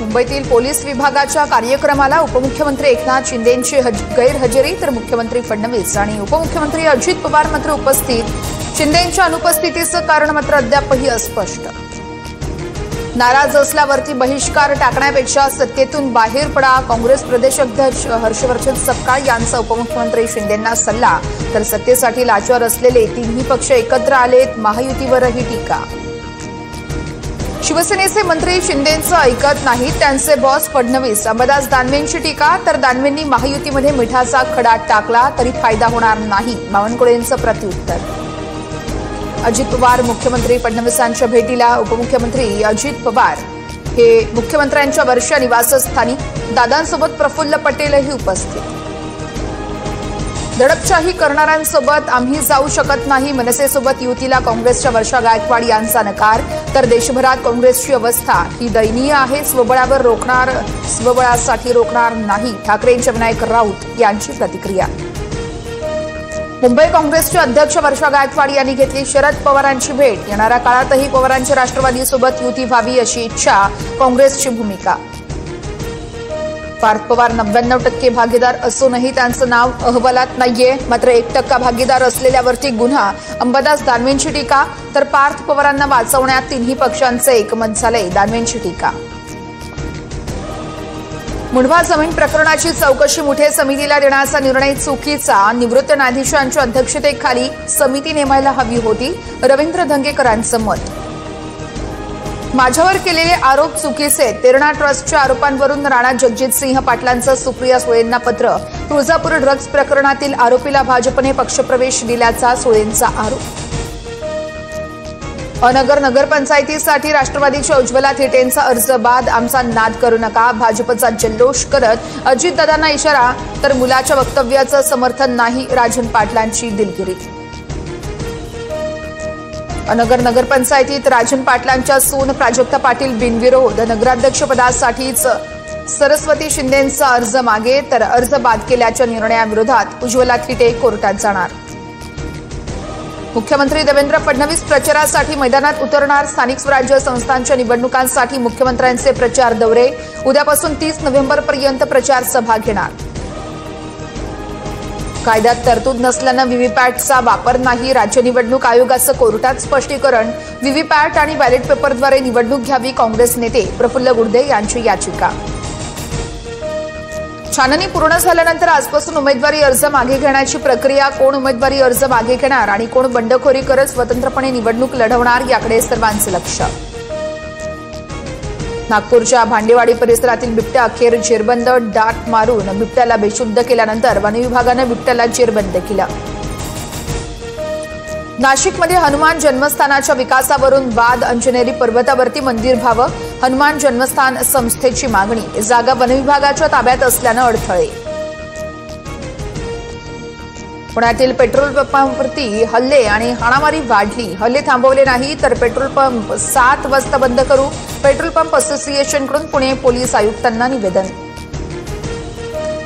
मुंबईतील पोलीस विभागाच्या कार्यक्रमाला उपमुख्यमंत्री एकनाथ शिंदेंची गैरहजेरी तर मुख्यमंत्री फडणवीस आणि उपमुख्यमंत्री अजित पवार मात्र उपस्थित। शिंदेंच्या अनुपस्थितीचं कारण मात्र अद्यापही अस्पष्ट। नाराज असल्यावरती बहिष्कार टाकण्यापेक्षा सत्तेतून बाहेर पडा, काँग्रेस प्रदेश अध्यक्ष हर्षवर्धन सपकाळ यांचा उपमुख्यमंत्री शिंदेंना सल्ला। तर सत्तेसाठी लाचार असलेले तिन्ही पक्ष एकत्र आलेत, महायुतीवरही टीका। शिवसेनेचे मंत्री शिंदेंचं ऐकत नाहीत, त्यांचे बॉस फडणवीस। अंबादास दानवेंची टीका तर दानवेंनी महायुतीमध्ये मिठाचा खडा टाकला तरी फायदा होणार नाही, बावनकुळेंचं प्रत्युत्तर। अजित पवार मुख्यमंत्री फडणवीसांच्या भेटीला। उपमुख्यमंत्री अजित पवार हे मुख्यमंत्र्यांच्या वर्षा निवासस्थानी, दादांसोबत प्रफुल्ल पटेलही उपस्थित। दडपशाही करणाऱ्यांसोबत आम्ही जाऊ शकत नाही, मनसेसोबत युतीला काँग्रेसच्या वर्षा गायकवाड यांचा नकार। तर देशभरात काँग्रेसची अवस्था ही दयनीय आहे, स्वबळासाठी रोखणार नाही, ठाकरेंच्या विनायक राऊत यांची प्रतिक्रिया। मुंबई काँग्रेसचे अध्यक्ष वर्षा गायकवाड यांनी घेतली शरद पवारांची भेट। येणाऱ्या काळातही पवारांची राष्ट्रवादीसोबत युती व्हावी अशी इच्छा, काँग्रेसची भूमिका। पार्थ पवार 99% भागीदार असूनही त्यांचं नाव अहवालात नाहीये, मात्र 1% भागीदार असलेल्यावरती गुन्हा। अंबादास दानवेंची टीका तर पार्थ पवारांना वाचवण्यात तिन्ही पक्षांचे एकमत झाले, दानवेंची टीका। मुंढवा जमीन प्रकरणाची चौकशी मुठे समितीला देण्याचा निर्णय चुकीचा, निवृत्त न्यायाधीशांच्या अध्यक्षतेखाली समिती नेमायला हवी होती, रवींद्र धंगेकरांचं मत। माझ्यावर केलेले आरोप चुकीचे, तेरणा ट्रस्टच्या आरोपांवरून राणा जगजितसिंह पाटलांचं सुप्रिया सुळेंना पत्र। तुळजापूर ड्रग्ज प्रकरणातील आरोपीला भाजपने पक्षप्रवेश दिल्याचा सुळेंचा आरोप। अनगर नगरपंचायतीसाठी राष्ट्रवादीच्या उज्ज्वला थिटेंचा अर्ज बाद, आमचा नाद करू नका, भाजपचा जल्लोष करत अजितदादांना इशारा। तर मुलाच्या वक्तव्याचं समर्थन नाही, राजन पाटलांची दिलगिरी। अनगर नगरपंचायतीत राजन पाटलांच्या सून प्राजक्ता पाटील बिनविरोध, नगराध्यक्षपदासाठीच सरस्वती शिंदेंचा अर्ज मागे। तर अर्ज बाद केल्याच्या निर्णयाविरोधात उज्ज्वला थिटे कोर्टात जाणार। मुख्यमंत्री देवेंद्र फडणवीस प्रचारासाठी मैदानात उतरणार, स्थानिक स्वराज्य संस्थांच्या निवडणुकांसाठी मुख्यमंत्र्यांचे प्रचार दौरे। उद्यापासून 30 नोव्हेंबरपर्यंत प्रचार सभा घेणार। कायद्यात तरतूद नसल्यानं व्हीव्हीपॅटचा वापर नाही, राज्य निवडणूक आयोगाचं कोर्टात स्पष्टीकरण। व्हीव्हीपॅट आणि बॅलेट पेपरद्वारे निवडणूक घ्यावी, काँग्रेस नेते प्रफुल्ल गुर्दे यांची याचिका। छाननी पूर्ण झाल्यानंतर आजपासून उमेदवारी अर्ज मागे घेण्याची प्रक्रिया। कोण उमेदवारी अर्ज मागे घेणार आणि कोण बंडखोरी करत स्वतंत्रपणे निवडणूक लढवणार याकडे सर्वांचं लक्ष। नागपूरच्या भांडेवाडी परिसरातील बिबट्या अखेर जेरबंद, डाट मारून बिबट्याला बेशुद्ध केल्यानंतर वनविभागानं बिबट्याला जेरबंद केलं। नाशिकमध्ये हनुमान जन्मस्थानाच्या विकासावरून वाद, अंजनेरी पर्वतावरती मंदिर व्हावं, हनुमान जन्मस्थान संस्थेची मागणी, जागा वनविभागाच्या ताब्यात असल्यानं अडथळे। पुण्यातील पेट्रोल पंपावरती हल्ले आणि हाणामारी वाढली, हल्ले थांबवले नाही तर पेट्रोल पंप 7 वाजता बंद करू, पेट्रोल पंप असोसिएशनकडून पुणे पोलीस आयुक्तांना निवेदन।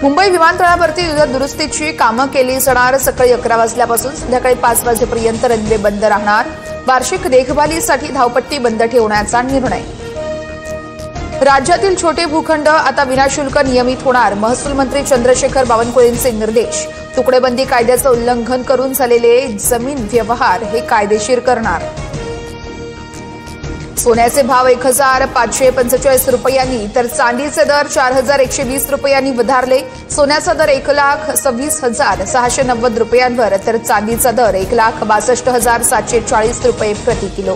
मुंबई विमानतळावरती दुरुस्तीची कामं केली जाणार, सकाळी 11 वाजल्यापासून संध्याकाळी 5 वाजेपर्यंत रनवे बंद राहणार, वार्षिक देखभालीसाठी धावपट्टी बंद ठेवण्याचा निर्णय। राज्यातील छोटे भूखंड आता विनाशुल्क नियमित होणार, महसूल मंत्री चंद्रशेखर बावनकुळेंचे निर्देश। तुकडेबंदी कायद्याचं उल्लंघन करून झालेले जमीन व्यवहार हे कायदेशीर करणार। सोन्याचे भाव 1545 रुपयांनी तर चांदीचे दर 4120 रुपयांनी वधारले। सोन्याचा दर 1,26,690 रुपयांवर तर चांदीचा दर 1,62,740 रुपये प्रति किलो।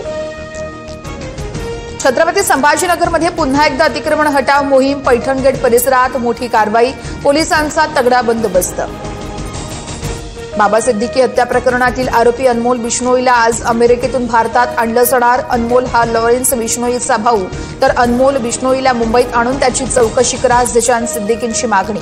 छत्रपती संभाजीनगरमध्ये पुन्हा एकदा अतिक्रमण हटाव मोहीम, पैठण गेट परिसरात मोठी कारवाई, पोलिसांचा तगडा बंदोबस्त। बाबा सिद्दीकी हत्या प्रकरणातील आरोपी अनमोल बिश्नोईला आज अमेरिकेतून भारतात आणलं जाणार। अनमोल हा लॉरेन्स बिश्नोईचा भाऊ, तर अनमोल बिश्नोईला मुंबईत आणून त्याची चौकशी करा, झिशान सिद्दीकींची मागणी।